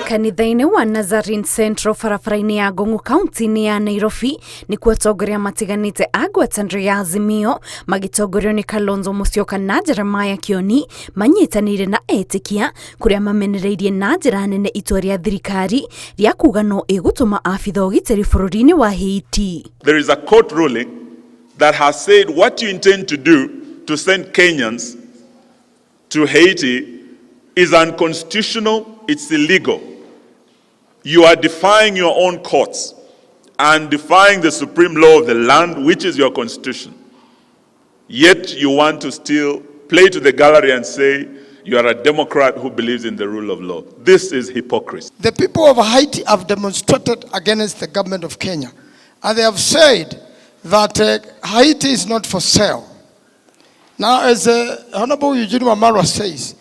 Kanitha-inĩ wa Nazarene Central barabara-inĩ ya Ngong'o kaunti-inĩ ya Nairobi nĩ kuo atongoria matiganĩte a ngwatanĩro ya Azimio magĩtongorio nĩ Kalonzo Musyoka na Jeremiah Kioni manyitanĩire na etĩkia kũrĩa mamenereirie na njĩra nene itua rĩa thirikari rĩa kuga no ĩgũtũma abitha ũgitĩri bũrũri-inĩ wa Haiti. There is a court ruling that has said what you intend to do to send Kenyans to Haiti is unconstitutional, it's illegal. You are defying your own courts and defying the supreme law of the land, which is your constitution. Yet you want to still play to the gallery and say you are a Democrat who believes in the rule of law. This is hypocrisy. The people of Haiti have demonstrated against the government of Kenya, and they have said that Haiti is not for sale. Now, as Honorable Eugene Wamalwa says,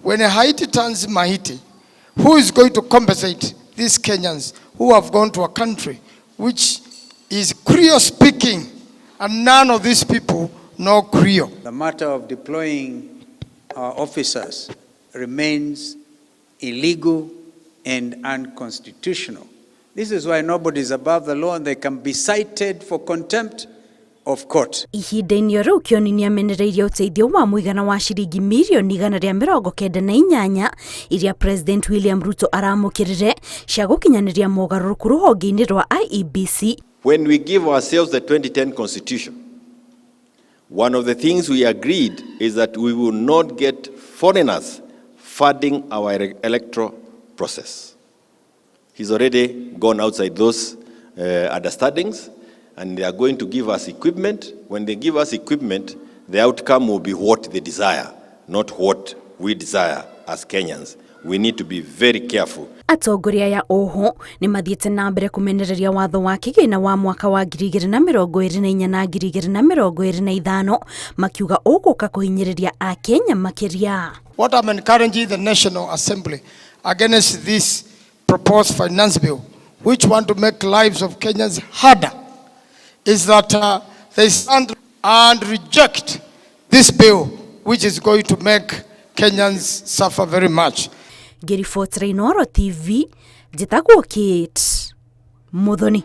when Haiti turns Mahiti, who is going to compensate these Kenyans who have gone to a country which is Creole speaking, and none of these people know Creole? The matter of deploying our officers remains illegal and unconstitutional. This is why nobody is above the law and they can be cited for contempt of court. Ihinda-inĩ rĩu Kioni nĩ amenereirie ũteithio wa mũigana wa ciringi mirioni 198 iria President William Ruto aramũkĩrĩre cia gũkinyanĩria mogarũrũku rũhonge-inĩ rwa IEBC. When we give ourselves the 2010 constitution, one of the things we agreed is that we will not get foreigners funding our electoral process. He's already gone outside those understandings, and they are going to give us equipment. When they give us equipment, the outcome will be what they desire, not what we desire as Kenyans. We need to be very careful. Atongoria ya oho nĩ mathiĩte na mbere kũmenereria watho wa kĩgĩna wa mwaka wa 2024 na 2025 makiuga ũgũka kũhinyĩrĩria a Kenya makĩria. What I'm encouraging the National Assembly against this proposed finance bill, which want to make lives of Kenyans harder, is that they stand and reject this bill, which is going to make Kenyans suffer very much. Ngĩribotera Inooro TV, njĩtagwo Kate Muthoni.